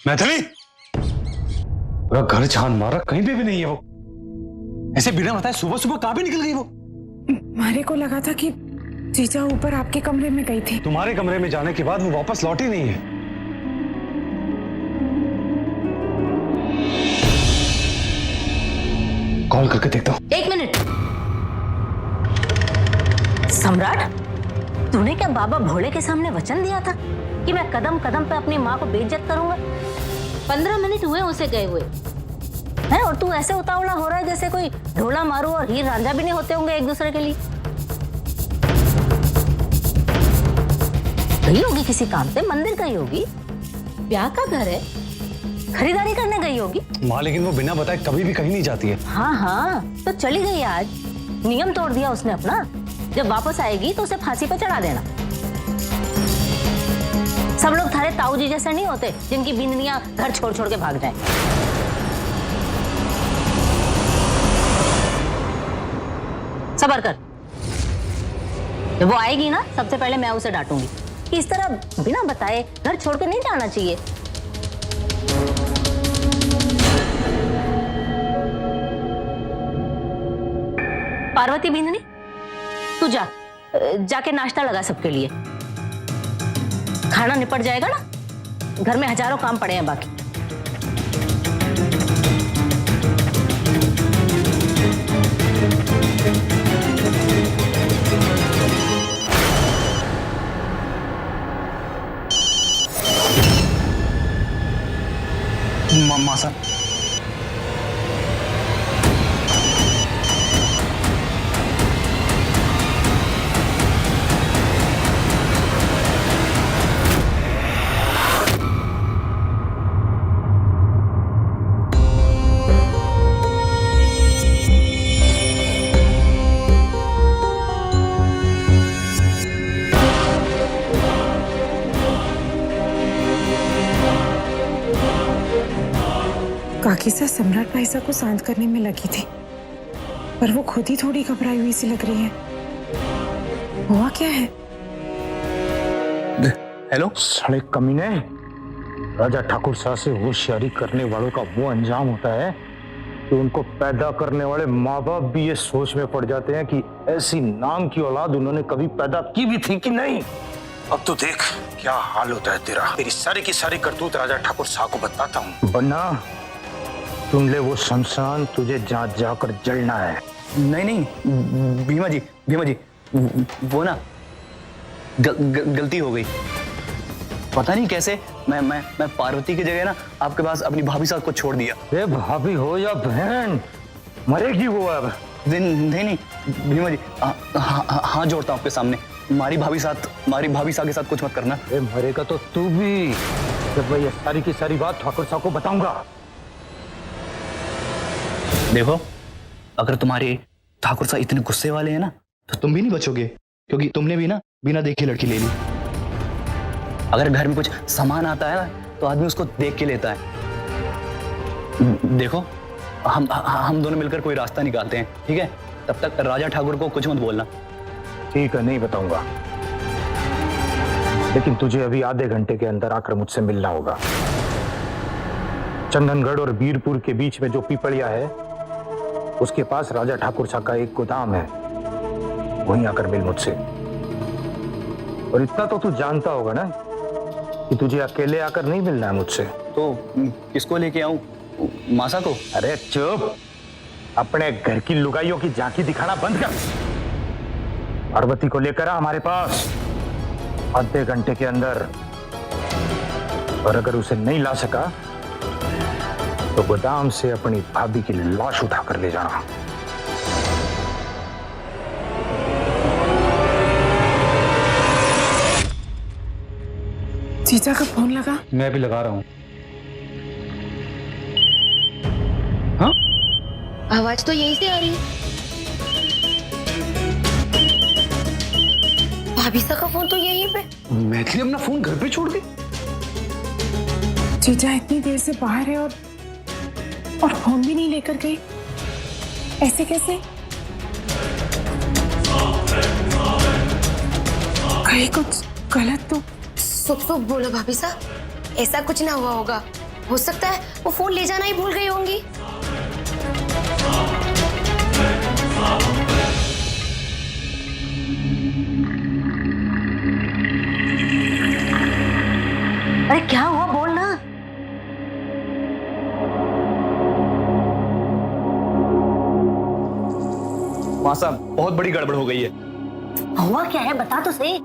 मैथिली, पूरा घर छान मारा, कहीं पे भी नहीं है वो। ऐसे बिना बताए सुबह सुबह कहां पे निकल गई वो? मारे को लगा था कि जीजा ऊपर आपके कमरे में गई थी। तुम्हारे कमरे में जाने के बाद वो वापस लौटी नहीं है। कॉल करके देखता हूं। 1 मिनट। सम्राट, तूने क्या बाबा भोले के सामने वचन दिया था कि मैं कदम कदम पे अपनी माँ को बेइज्जत करूंगा? 15 मिनट हुए उसे गए हुए हैं और तू ऐसे उतावला हो रहा है जैसे कोई ढोला मारू और हीर रांझा भी नहीं होते होंगे एक दूसरे के लिए। गई होगी किसी काम से, मंदिर गई होगी, ब्याह का घर है, खरीदारी करने गई होगी। माँ लेकिन वो बिना बताए कभी भी कहीं नहीं जाती है। हाँ हाँ, तो चली गई आज। नियम तोड़ दिया उसने अपना। जब वापस आएगी तो उसे फांसी पे चढ़ा देना। सब लोग थारे ताऊ जी जैसे नहीं होते जिनकी बिंदनियां घर छोड़ छोड़ के भाग जाएं। सबर कर, जब वो आएगी ना सबसे पहले मैं उसे डांटूंगी कि इस तरह बिना बताए घर छोड़ के नहीं जाना चाहिए। पार्वती बिंदनी, तू जाके नाश्ता लगा सबके लिए। खाना निपट जाएगा ना, घर में हजारों काम पड़े हैं बाकी। मामा साहब, काकी सा सम्राट भाई साहब को शांत करने में लगी थी, पर वो खुद ही थोड़ी घबराई हुई सी लग रही है। हुआ क्या है? हेलो। साले कमीने, राजा ठाकुर साहब से होशियारी करने वालों का वो अंजाम होता है कि उनको पैदा करने वाले माँ बाप भी ये सोच में पड़ जाते हैं कि ऐसी नाम की औलाद उन्होंने कभी पैदा की भी थी कि नहीं। अब तो देख क्या हाल होता है तेरा। तेरी सारी की सारी करतूत राजा ठाकुर साहब को बताता हूँ। बन्ना, सुन ले, वो शमशान तुझे जहाँ जाकर जलना है। नहीं भीमा जी वो ना गलती हो गई। पता नहीं कैसे मैं पार्वती की जगह ना आपके पास अपनी भाभी साहब को छोड़ दिया। ए भाभी हो या बहन, मरेगी वो अब। नहीं भीमा जी, हाथ जोड़ता हूँ आपके सामने। हमारी भाभी साहब के साथ कुछ मत करना। ए मरेगा तो तू भी। जब मैं ये सारी की सारी बात ठाकुर साहब को बताऊंगा। देखो, अगर तुम्हारे ठाकुर साहब इतने गुस्से वाले हैं ना तो तुम भी नहीं बचोगे, क्योंकि तुमने भी ना बिना देखे लड़की ले ली। अगर घर में कुछ सामान आता है ना तो आदमी उसको देख के लेता है। देखो, हम दोनों मिलकर कोई रास्ता निकालते हैं, ठीक है? तब तक राजा ठाकुर को कुछ मत बोलना। ठीक है, नहीं बताऊंगा, लेकिन तुझे अभी आधे घंटे के अंदर आकर मुझसे मिलना होगा। चंदनगढ़ और बीरपुर के बीच में जो पीपड़िया है, उसके पास राजा ठाकुर साहब का एक गोदाम है, वहीं आकर मिल मुझसे। और इतना तो तू जानता होगा ना कि तुझे अकेले आकर नहीं मिलना है मुझसे। तो किसको लेके आऊं? मासा को? अरे चुप, अपने घर की लुगाइयों की झांकी दिखाना बंद कर। पार्वती को लेकर आ हमारे पास आधे घंटे के अंदर। और अगर उसे नहीं ला सका तो गोदाम से अपनी भाभी की लाश उठाकर ले जाना। जीजा का फोन लगा। मैं भी लगा रहा हूँ। हाँ? आवाज तो यहीं से आ रही है। भाभी सा का फोन तो यहीं पे। मैथिली अपना फोन घर पे छोड़ गई। जीजा इतनी देर से बाहर है और फोन भी नहीं लेकर गई। ऐसे कैसे? कहीं कुछ गलत तो। सुख सुख बोलो भाभी साहब, ऐसा कुछ ना हुआ होगा। हो सकता है वो फोन ले जाना ही भूल गई होंगी। अरे क्या हुआ, बोल ना। माँ साहब, बहुत बड़ी गड़बड़ हो गई है। हुआ क्या है, बता तो सही।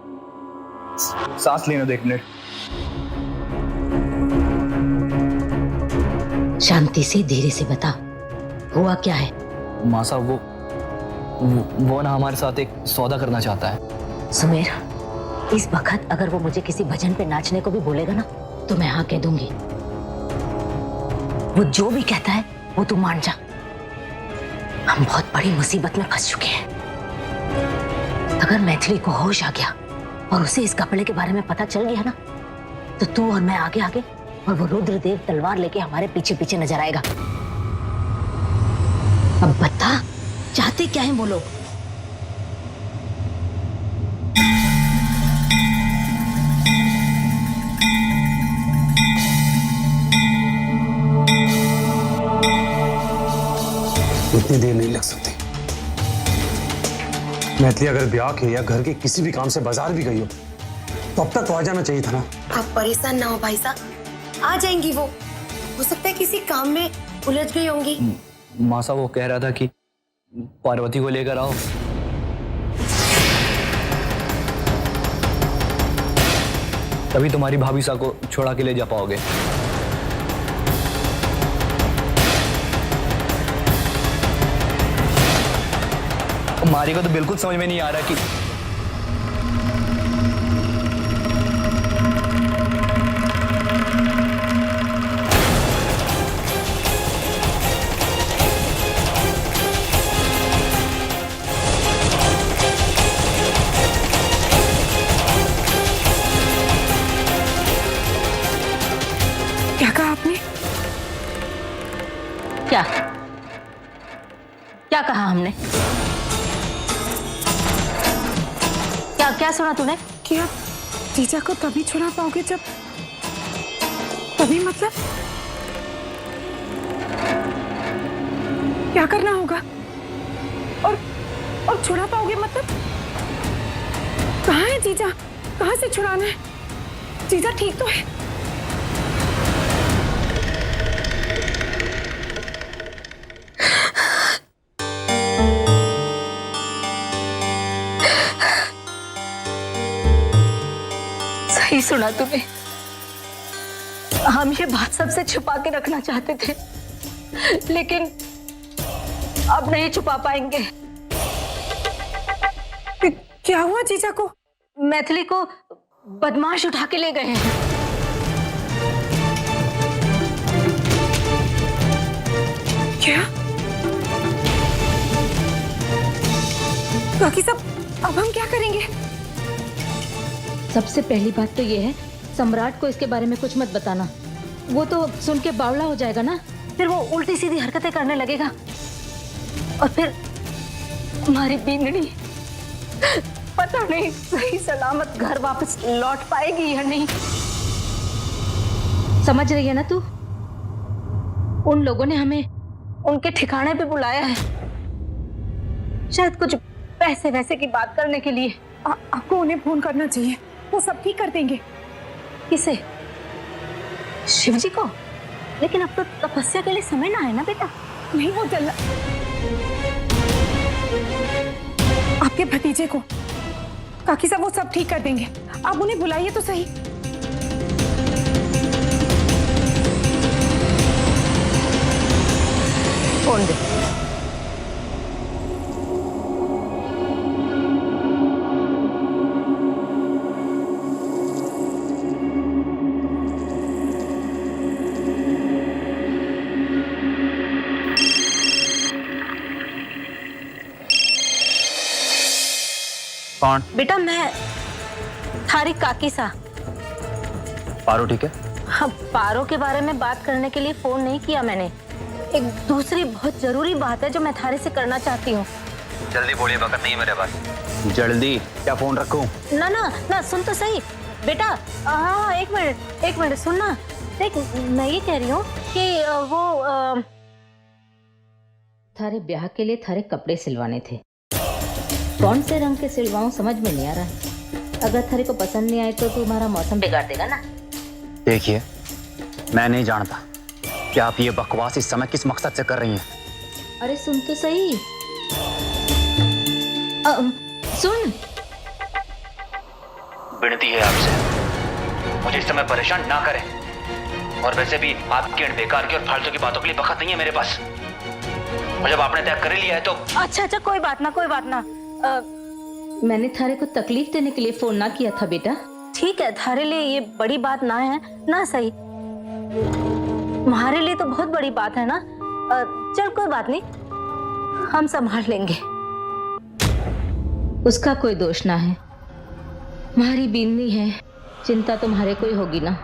सांस लेने दो 1 मिनट। शांति से, धीरे से बता, हुआ क्या है। माँ साहब, वो ना हमारे साथ एक सौदा करना चाहता है। सुमेर, इस वक्त अगर वो मुझे किसी भजन पे नाचने को भी बोलेगा ना, तो मैं हाँ कह दूंगी। वो जो भी कहता है वो तू मान जा। हम बहुत बड़ी मुसीबत में फंस चुके हैं। अगर मैथिली को होश आ गया और उसे इस कपड़े के बारे में पता चल गया ना, तो तू और मैं आगे आगे और वो रुद्रदेव तलवार लेके हमारे पीछे पीछे नजर आएगा। अब बता, चाहते क्या है वो लोग? इतनी देर नहीं लग सकती। मैथिली अगर ब्याह के या घर के किसी भी काम से बाजार भी गई हो तो अब तक तो आ जाना चाहिए था ना। आप परेशान ना हो भाई साहब, आ जाएंगी वो। हो सकता है किसी काम में उलझ गई होंगी। माँ साहब, वो कह रहा था कि पार्वती को लेकर आओ। तभी तुम्हारी भाभी सा को छोड़ा के ले जा पाओगे। मारी को तो बिल्कुल समझ में नहीं आ रहा कि क्या कहा आपने? क्या क्या कहा हमने? क्या सुना तूने? कि आप जीजा को तभी छुड़ा पाओगे जब, तभी मतलब क्या करना होगा? और छुड़ा पाओगे मतलब? कहाँ है जीजा? कहाँ से छुड़ाना है? जीजा ठीक तो है? सही सुना तूने। हम ये बात सबसे छुपा के रखना चाहते थे, लेकिन अब नहीं छुपा पाएंगे। क्या हुआ जीजा को? मैथिली को बदमाश उठा के ले गए हैं। क्या? बाकी सब अब हम क्या करेंगे? सबसे पहली बात तो ये है, सम्राट को इसके बारे में कुछ मत बताना। वो तो सुन के बावला हो जाएगा ना, फिर वो उल्टी सीधी हरकतें करने लगेगा और फिर हमारी बीनड़ी पता नहीं सही सलामत घर वापस लौट पाएगी या नहीं। समझ रही है ना तू? उन लोगों ने हमें उनके ठिकाने पे बुलाया है, शायद कुछ पैसे वैसे की बात करने के लिए। आपको उन्हें फोन करना चाहिए, वो सब ठीक कर देंगे। किसे? शिवजी को? लेकिन अब तो तपस्या के लिए समय ना है ना बेटा। नहीं, वो जल आपके भतीजे को, काकी साहब वो सब ठीक कर देंगे। आप उन्हें बुलाइए तो सही। फोन दे। कौन? बेटा मैं थारी काकी सा। पारो ठीक है? हाँ, पारो के बारे में बात करने के लिए फोन नहीं किया मैंने। एक दूसरी बहुत जरूरी बात है जो मैं थारे से करना चाहती हूँ। जल्दी बोलिए, वक्त नहीं है मेरे पास। जल्दी। क्या फोन रखूं? ना ना ना, सुन तो सही बेटा। हाँ, एक मिनट सुन ना। देख मैं ये कह रही हूँ कि थारे ब्याह के लिए थारे कपड़े सिलवाने थे। कौन से रंग के सिलवाऊं समझ में नहीं आ रहा है। अगर थारे को पसंद नहीं आए तो तुम्हारा मौसम बिगाड़ देगा ना। देखिए, मैं नहीं जानता कि आप ये बकवास इस समय किस मकसद से कर रही हैं। अरे सुन तो सही। सुन, विनती है आपसे, मुझे इस समय परेशान ना करें। और वैसे भी आपकी इन बेकार की और फालतू की बातों के लिए वक्त नहीं है मेरे पास। और जब आपने तय कर लिया है तो अच्छा अच्छा कोई बात ना, कोई बात ना। मैंने थारे को तकलीफ देने के लिए फोन ना किया था बेटा। ठीक है, थारे लिए ये बड़ी बात ना है ना, सही। हमारे लिए तो बहुत बड़ी बात है ना। चल कोई बात नहीं, हम संभाल लेंगे। उसका कोई दोष ना है, हमारी बींदी है। चिंता तुम्हारे को ही होगी ना।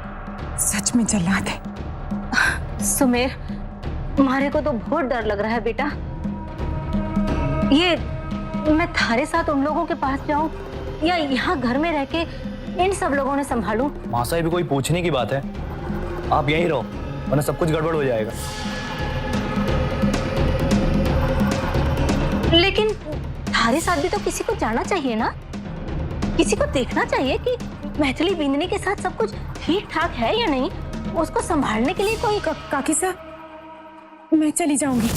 सच में जल्लाद है। सुमेर, हमारे को तो बहुत डर लग रहा है बेटा। ये मैं थारे साथ उन लोगों के पास जाऊं या यहाँ घर में रह के इन सब लोगों ने संभालूं? माँ साहब भी कोई पूछने की बात है, आप यहीं रहो वरना सब कुछ गड़बड़ हो जाएगा। लेकिन थारे साथ भी तो किसी को जाना चाहिए ना, किसी को देखना चाहिए कि मैथिली बिंदनी के साथ सब कुछ ठीक ठाक है या नहीं। उसको संभालने के लिए कोई काकी साहब, मैं चली जाऊंगी।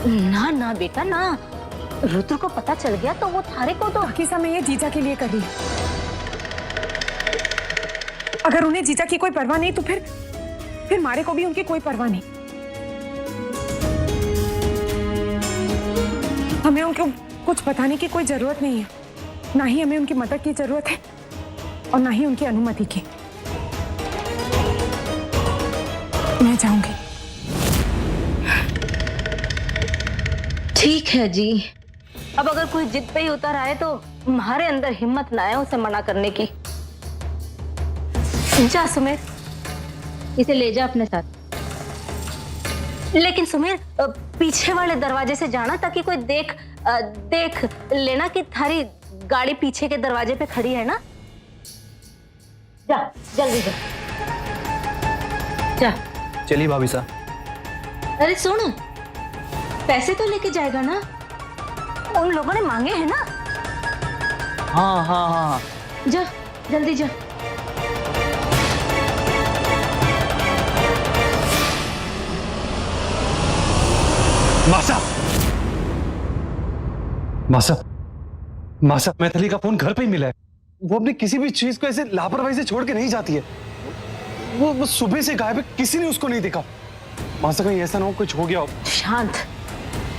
ना ना बेटा ना, रुद्र को पता चल गया तो वो थारे को तो। काकी साहब, मैं ये जीजा के लिए कर रही हूँ। अगर उन्हें जीजा की कोई परवाह नहीं तो फिर मारे को भी उनकी कोई परवाह नहीं। हमें उनको कुछ बताने की कोई जरूरत नहीं है, ना ही हमें उनकी मदद की जरूरत है और ना ही उनकी अनुमति की। मैं जाऊंगी। ठीक है जी, अब अगर कोई जिद पे ही उतर आए तो हमारे अंदर हिम्मत ना है उसे मना करने की। जा सुमेर, इसे ले जा अपने साथ। लेकिन सुमेर, पीछे वाले दरवाजे से जाना ताकि कोई देख लेना कि थारी गाड़ी पीछे के दरवाजे पे खड़ी है ना। जा जल्दी जा, जा। चलिए भाभी साहब। अरे सुन, पैसे तो लेके जाएगा ना, उन लोगों ने मांगे हैं ना। हाँ हाँ हाँ, जा जल्दी जा। मासा, मैथिली का फोन घर पे ही मिला है। वो अपनी किसी भी चीज को ऐसे लापरवाही से छोड़ के नहीं जाती है। वो सुबह से गायब है, किसी ने उसको नहीं देखा। मासा, कहीं ऐसा ना हो कुछ हो गया हो। शांत,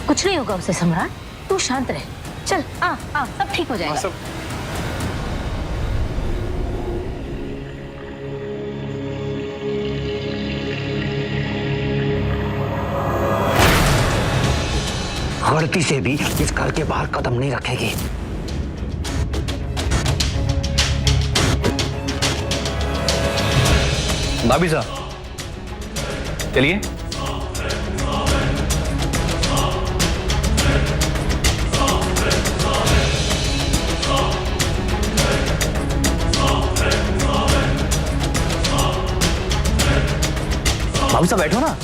कुछ नहीं होगा उसे सम्राट, तू शांत रह। चल आ सब ठीक हो जाएगा। मासा, गलती से भी इस घर के बाहर कदम नहीं रखेगी। भाभी साहब, चलिए। भाभी साहब बैठो ना।